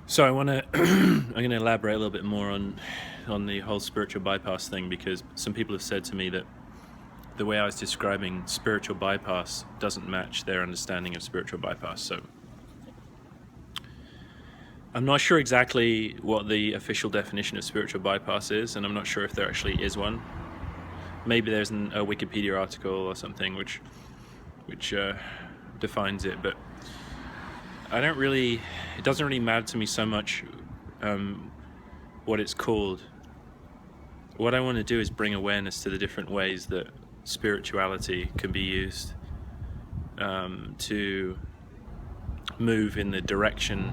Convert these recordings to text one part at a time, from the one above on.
So I want to I'm going to elaborate a little bit more on the whole spiritual bypass thing, because some people have said to me that the way I was describing spiritual bypass doesn't match their understanding of spiritual bypass. So I'm not sure exactly what the official definition of spiritual bypass is, and I'm not sure if there actually is one. Maybe there's a Wikipedia article or something which defines it, but it doesn't really matter to me so much what it's called. What I want to do is bring awareness to the different ways that spirituality can be used to move in the direction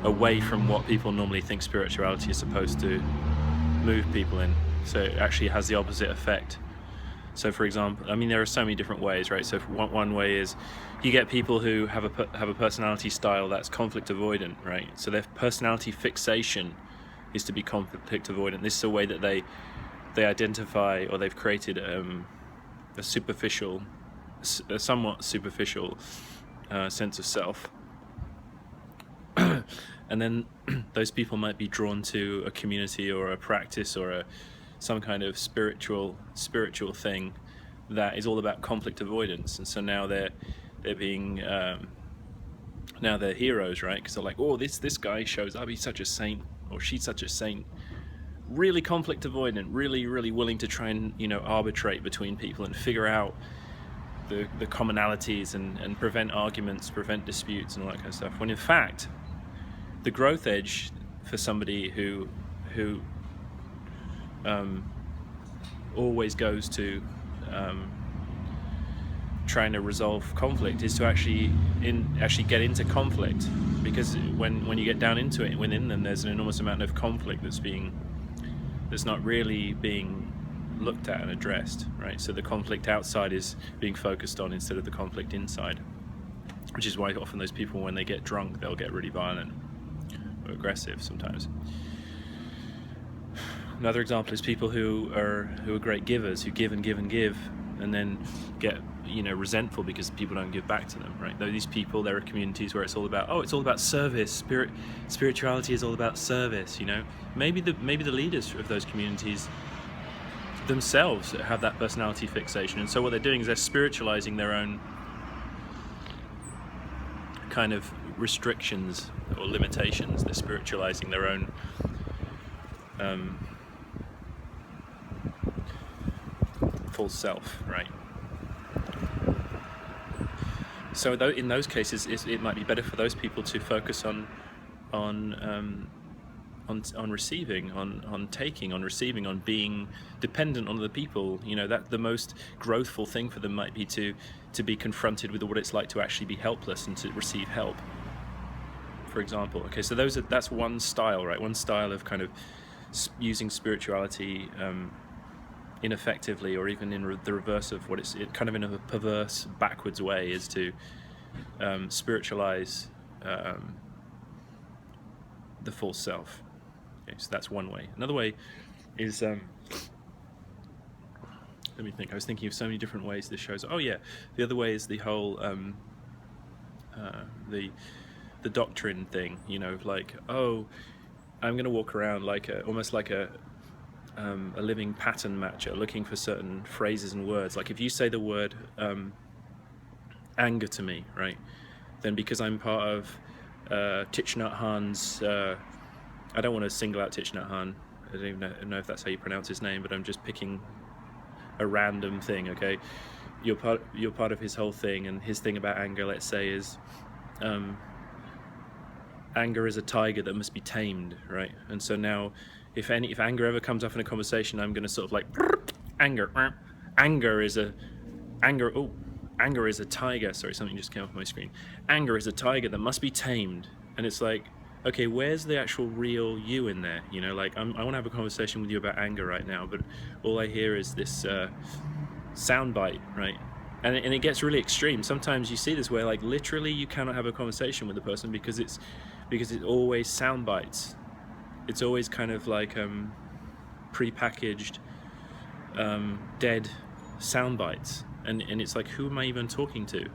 away from what people normally think spirituality is supposed to move people in. So it actually has the opposite effect. So for example, I mean, there are so many different ways, right? So one way is you get people who have a personality style that's conflict avoidant, right? So their personality fixation is to be conflict avoidant. This is a way that they identify, or they've created a somewhat superficial sense of self. And then those people might be drawn to a community or a practice or some kind of spiritual thing that is all about conflict avoidance. And so now they're being now they're heroes, right? Because they're like, oh, this guy shows up, he's such a saint, or she's such a saint, really conflict avoidant, really willing to try and arbitrate between people and figure out the commonalities and prevent arguments, prevent disputes, and all that kind of stuff. When in fact, the growth edge for somebody who always goes to trying to resolve conflict is to actually get into conflict, because when you get down into it within them, there's an enormous amount of conflict that's not really being looked at and addressed, right? So the conflict outside is being focused on instead of the conflict inside, which is why often those people, when they get drunk, they'll get really violent or aggressive sometimes. Another example is people who are great givers, who give and give and give, and then get resentful because people don't give back to them, right? Though these people, there are communities where it's all about service. Spirituality is all about service. Maybe the leaders of those communities themselves have that personality fixation, and so what they're doing is they're spiritualizing their own kind of restrictions or limitations. They're spiritualizing their own false self, right? So in those cases, it might be better for those people to focus on receiving, on taking, on receiving, on being dependent on other people. That the most growthful thing for them might be to be confronted with what it's like to actually be helpless and to receive help, for example. Okay, so that's one style, right? One style of kind of using spirituality ineffectively, or even in the reverse of what it kind of in a perverse, backwards way, is to spiritualize the false self. Okay, so that's one way. Another way is let me think. I was thinking of so many different ways this shows. Oh yeah, the other way is the whole the doctrine thing. Like, oh, I'm going to walk around like almost like a living pattern matcher, looking for certain phrases and words. Like if you say the word anger to me, right, then because I'm part of Thich Nhat Hanh's, I don't want to single out Thich Nhat Hanh, I don't even know if that's how you pronounce his name, but I'm just picking a random thing, okay? You're part of his whole thing, and his thing about anger, let's say, is anger is a tiger that must be tamed, right? And so now, if anger ever comes up in a conversation, I'm going to sort of like anger is a tiger. Sorry, something just came off my screen. Anger is a tiger that must be tamed. And it's like, okay, where's the actual real you in there? Like I want to have a conversation with you about anger right now, but all I hear is this soundbite, right? And it gets really extreme. Sometimes you see this where like literally you cannot have a conversation with the person because it's always sound bites. It's always kind of like pre-packaged dead sound bites, and it's like, who am I even talking to?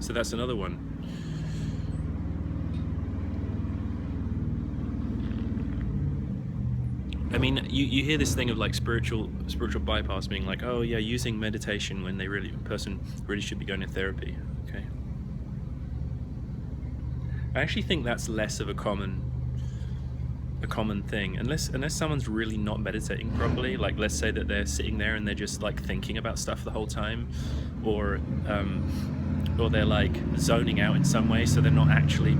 So that's another one. I mean, you hear this thing of like spiritual bypass being like, oh yeah, using meditation when person really should be going to therapy. Okay. I actually think that's less of a common thing, unless someone's really not meditating properly. Like, let's say that they're sitting there and they're just like thinking about stuff the whole time, or they're like zoning out in some way, so they're not actually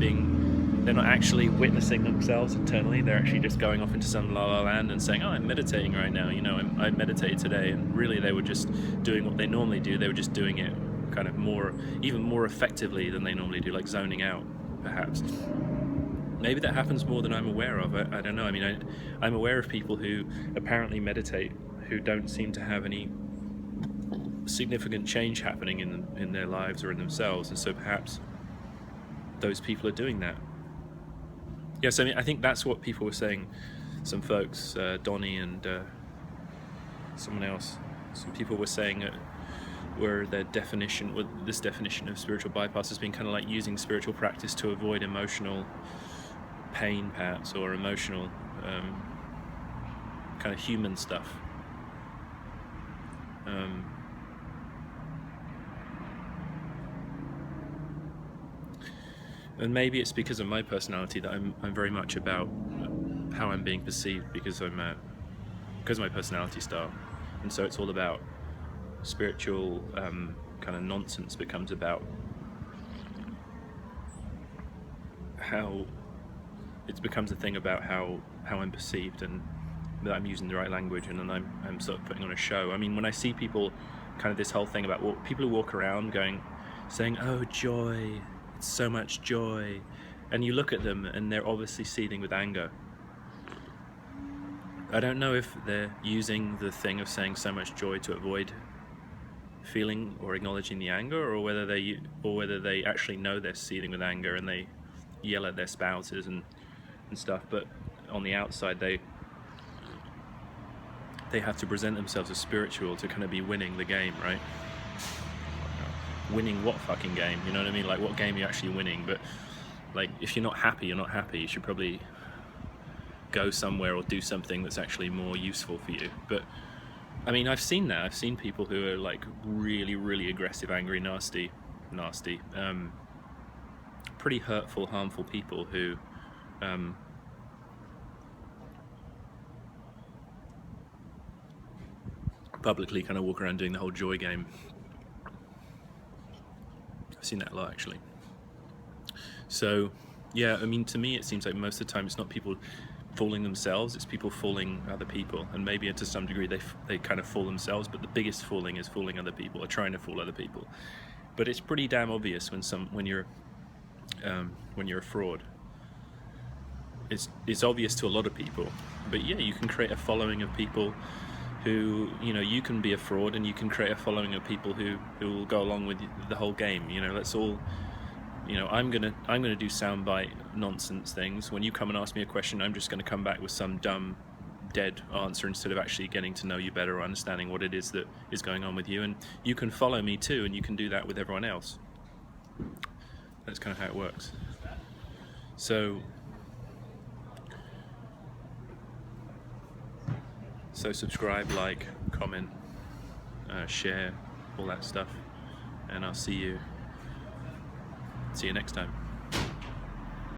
witnessing themselves internally. They're actually just going off into some la la land and saying, oh, I'm meditating right now, I meditated today, and really they were just doing what they normally do. They were just doing it kind of even more effectively than they normally do, like zoning out, perhaps. Maybe that happens more than I'm aware of. I don't know. I mean, I'm aware of people who apparently meditate who don't seem to have any significant change happening in their lives or in themselves, and so perhaps those people are doing that. Yes, I mean, I think that's what people were saying. Some folks, Donnie and someone else, some people were saying where this definition of spiritual bypass has been kind of like using spiritual practice to avoid emotional pain, perhaps, or emotional kind of human stuff. And maybe it's because of my personality that I'm very much about how I'm being perceived, because of my personality style, and so it's all about spiritual kind of nonsense becomes about how it becomes a thing about how I'm perceived, and that I'm using the right language, and then I'm sort of putting on a show. I mean, when I see people, kind of this whole thing about people who walk around saying, oh, joy, it's so much joy, and you look at them and they're obviously seething with anger. I don't know if they're using the thing of saying so much joy to avoid feeling or acknowledging the anger, or whether they actually know they're seething with anger and they yell at their spouses and stuff, but on the outside they have to present themselves as spiritual to kind of be winning the game, right? Winning what fucking game? You know what I mean? Like, what game are you actually winning? But like, if you're not happy, you're not happy. You should probably go somewhere or do something that's actually more useful for you. But I mean, I've seen that. I've seen people who are like really, really aggressive, angry, nasty, pretty hurtful, harmful people who publicly kind of walk around doing the whole joy game. I've seen that a lot, actually. So yeah, I mean, to me it seems like most of the time it's not people fooling themselves, it's people fooling other people, and maybe to some degree they kind of fool themselves, but the biggest fooling is fooling other people, or trying to fool other people. But it's pretty damn obvious when you're a fraud. It's obvious to a lot of people, but yeah, you can create a following of people who, you can be a fraud, and you can create a following of people who will go along with the whole game. Let's all, I'm gonna do soundbite nonsense things. When you come and ask me a question, I'm just gonna come back with some dumb, dead answer instead of actually getting to know you better or understanding what it is that is going on with you. And you can follow me too, and you can do that with everyone else. That's kind of how it works. So subscribe, like, comment, share, all that stuff, and I'll see you next time.